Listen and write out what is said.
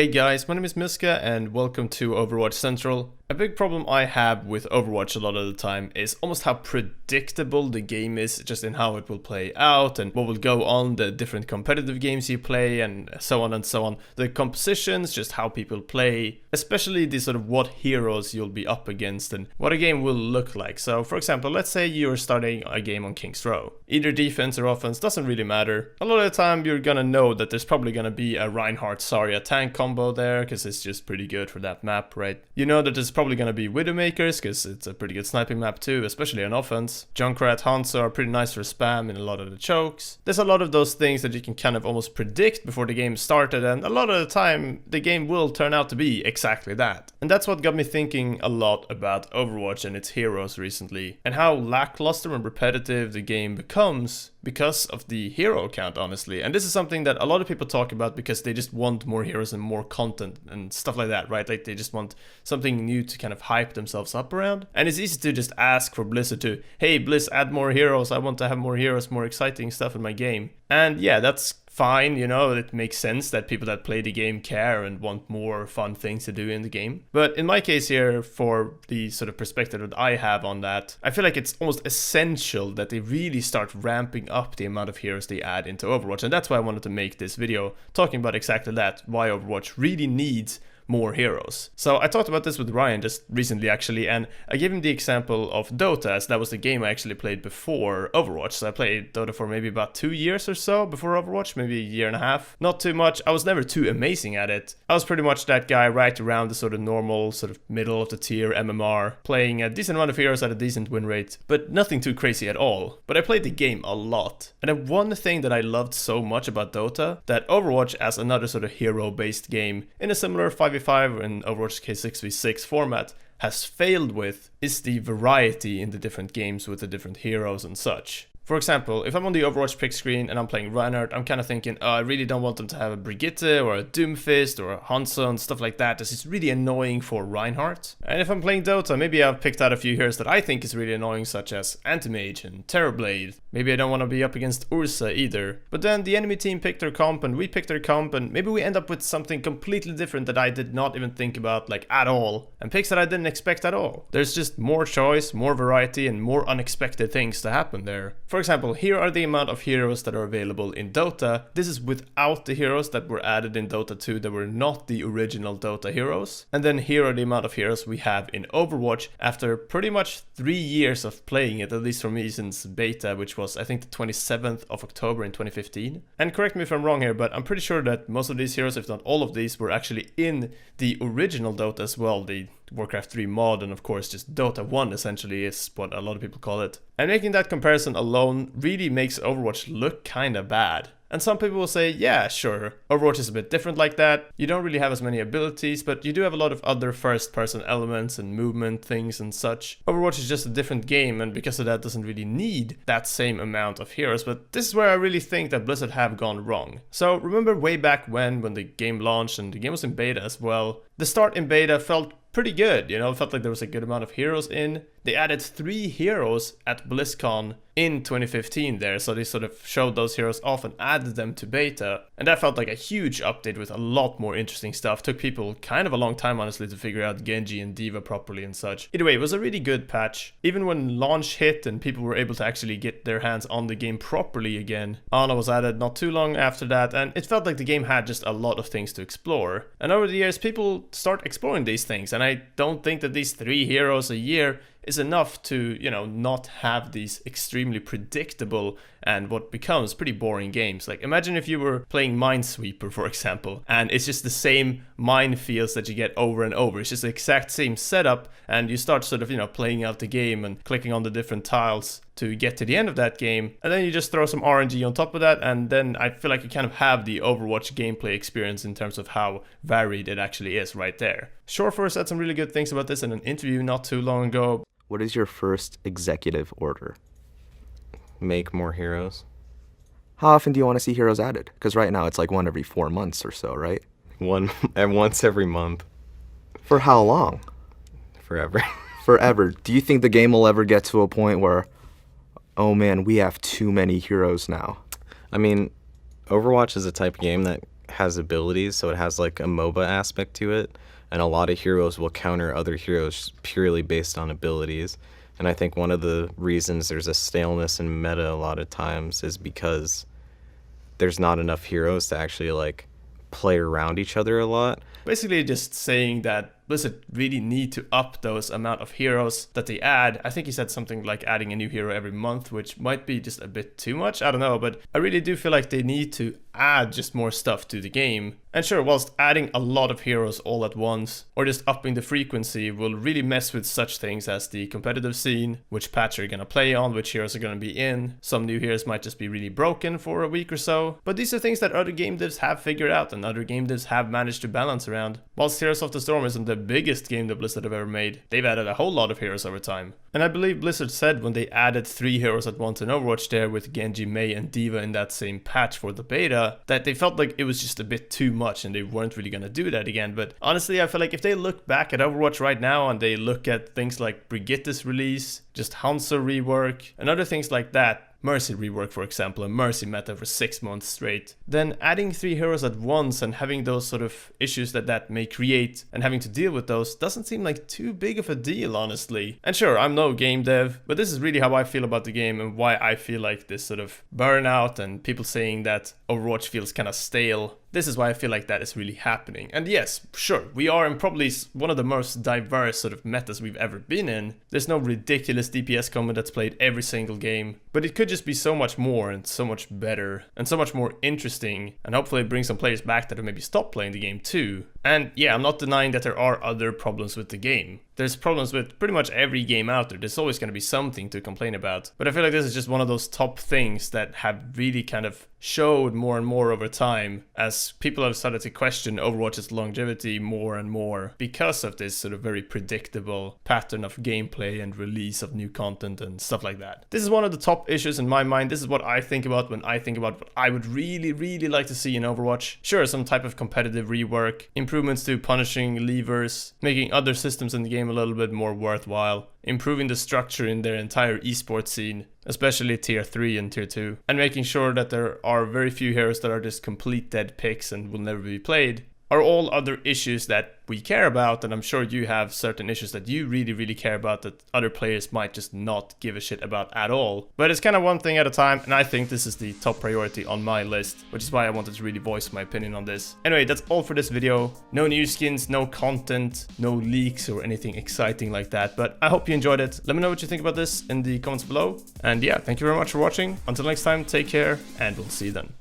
Hey guys, my name is Miska and welcome to Overwatch Central. A big problem I have with Overwatch a lot of the time is almost how predictable the game is, just in how it will play out and what will go on, the different competitive games you play and so on and so on. The compositions, just how people play, especially the sort of what heroes you'll be up against and what a game will look like. So for example, let's say you're starting a game on King's Row. Either defense or offense, doesn't really matter. A lot of the time you're gonna know that there's probably gonna be a Reinhardt Zarya tank combo there, because it's just pretty good for that map, right? You know that there's probably going to be Widowmakers, because it's a pretty good sniping map too, especially on offense. Junkrat, Hanzo are pretty nice for spam in a lot of the chokes. There's a lot of those things that you can kind of almost predict before the game started, and a lot of the time the game will turn out to be exactly that. And that's what got me thinking a lot about Overwatch and its heroes recently, and how lackluster and repetitive the game becomes because of the hero count, honestly. And this is something that a lot of people talk about because they just want more heroes and more content and stuff like that, right? Like they just want something new to kind of hype themselves up around. And it's easy to just ask for Blizzard to, hey Blizz, add more heroes, I want to have more heroes, more exciting stuff in my game. And yeah, that's fine, you know, it makes sense that people that play the game care and want more fun things to do in the game. But in my case here, for the sort of perspective that I have on that, I feel like it's almost essential that they really start ramping up the amount of heroes they add into Overwatch. And that's why I wanted to make this video talking about exactly that, why Overwatch really needs more heroes. So I talked about this with Ryan just recently actually, and I gave him the example of Dota, as that was the game I actually played before Overwatch. So I played Dota for maybe about 2 years or so before Overwatch, maybe a year and a half. Not too much, I was never too amazing at it. I was pretty much that guy right around the sort of normal, sort of middle of the tier MMR, playing a decent amount of heroes at a decent win rate, but nothing too crazy at all. But I played the game a lot. And the one thing that I loved so much about Dota, that Overwatch as another sort of hero-based game in a similar 5v5 and Overwatch K6v6 format has failed with, is the variety in the different games with the different heroes and such. For example, if I'm on the Overwatch pick screen and I'm playing Reinhardt, I'm kind of thinking, oh, I really don't want them to have a Brigitte or a Doomfist or a Hanzo and stuff like that. This is really annoying for Reinhardt. And if I'm playing Dota, maybe I've picked out a few heroes that I think is really annoying, such as Anti-Mage and Terrorblade. Maybe I don't want to be up against Ursa either. But then the enemy team picked their comp and we picked their comp, and maybe we end up with something completely different that I did not even think about, like, at all. And picks that I didn't expect at all. There's just more choice, more variety, and more unexpected things to happen there. For example, here are the amount of heroes that are available in Dota. This is without the heroes that were added in Dota 2 that were not the original Dota heroes. And then here are the amount of heroes we have in Overwatch after pretty much 3 years of playing it, at least for me since beta, which was I think the 27th of October in 2015. And correct me if I'm wrong here, but I'm pretty sure that most of these heroes, if not all of these, were actually in the original Dota as well, the Warcraft 3 mod, and of course just Dota 1 essentially is what a lot of people call it. And making that comparison alone really makes Overwatch look kinda bad. And some people will say, yeah, sure, Overwatch is a bit different like that. You don't really have as many abilities, but you do have a lot of other first-person elements and movement things and such. Overwatch is just a different game, and because of that doesn't really need that same amount of heroes. But this is where I really think that Blizzard have gone wrong. So remember way back when the game launched and the game was in beta as well, the start in beta felt pretty good, you know, it felt like there was a good amount of heroes in. They added 3 heroes at BlizzCon in 2015 there, so they sort of showed those heroes off and added them to beta. And that felt like a huge update with a lot more interesting stuff. Took people kind of a long time, honestly, to figure out Genji and Diva properly and such. Either way, it was a really good patch. Even when launch hit and people were able to actually get their hands on the game properly again, Ana was added not too long after that, and it felt like the game had just a lot of things to explore. And over the years, people start exploring these things, and I don't think that these 3 heroes a year is enough to, you know, not have these extremely predictable and what becomes pretty boring games. Like, imagine if you were playing Minesweeper, for example, and it's just the same minefields that you get over and over. It's just the exact same setup, and you start sort of, you know, playing out the game and clicking on the different tiles to get to the end of that game, and then you just throw some RNG on top of that, and then I feel like you kind of have the Overwatch gameplay experience in terms of how varied it actually is right there. Sureforce said some really good things about this in an interview not too long ago. What is your first executive order? Make more heroes. How often do you want to see heroes added? Because right now it's like 1 every 4 months or so, right? Once every month. For how long? Forever. Forever. Do you think the game will ever get to a point where, oh man, we have too many heroes now? I mean, Overwatch is a type of game that has abilities, so it has like a MOBA aspect to it, and a lot of heroes will counter other heroes purely based on abilities. And I think one of the reasons there's a staleness in meta a lot of times is because there's not enough heroes to actually like play around each other a lot. Basically just saying that Blizzard really need to up those amount of heroes that they add. I think he said something like adding a new hero every month, which might be just a bit too much. I don't know, but I really do feel like they need to add just more stuff to the game. And sure, whilst adding a lot of heroes all at once, or just upping the frequency, will really mess with such things as the competitive scene, which patch you're gonna play on, which heroes are gonna be in. Some new heroes might just be really broken for a week or so. But these are things that other game devs have figured out and other game devs have managed to balance around. Whilst Heroes of the Storm isn't the biggest game that Blizzard have ever made, they've added a whole lot of heroes over time. And I believe Blizzard said when they added 3 heroes at once in Overwatch there with Genji, Mei and D.Va in that same patch for the beta, that they felt like it was just a bit too much and they weren't really gonna do that again. But honestly, I feel like if they look back at Overwatch right now and they look at things like Brigitte's release, just Hanzo rework, and other things like that, Mercy rework for example, and Mercy meta for 6 months straight, then adding 3 heroes at once and having those sort of issues that may create and having to deal with those doesn't seem like too big of a deal, honestly. And sure, I'm no game dev, but this is really how I feel about the game and why I feel like this sort of burnout and people saying that Overwatch feels kind of stale. This is why I feel like that is really happening. And yes, sure, we are in probably one of the most diverse sort of metas we've ever been in. There's no ridiculous DPS combo that's played every single game, but it could just be so much more and so much better and so much more interesting, and hopefully bring some players back that have maybe stopped playing the game too. And yeah, I'm not denying that there are other problems with the game. There's problems with pretty much every game out there. There's always going to be something to complain about. But I feel like this is just one of those top things that have really kind of showed more and more over time as people have started to question Overwatch's longevity more and more because of this sort of very predictable pattern of gameplay and release of new content and stuff like that. This is one of the top issues in my mind. This is what I think about when I think about what I would really like to see in Overwatch. Sure, some type of competitive rework, improvements to punishing levers, making other systems in the game a little bit more worthwhile, improving the structure in their entire esports scene, especially tier 3 and tier 2, and making sure that there are very few heroes that are just complete dead picks and will never be played, are all other issues that we care about, and I'm sure you have certain issues that you really care about that other players might just not give a shit about at all. But it's kind of one thing at a time, and I think this is the top priority on my list, which is why I wanted to really voice my opinion on this. Anyway, that's all for this video. No new skins, no content, no leaks or anything exciting like that, but I hope you enjoyed it. Let me know what you think about this in the comments below. And yeah, thank you very much for watching. Until next time, take care, and we'll see you then.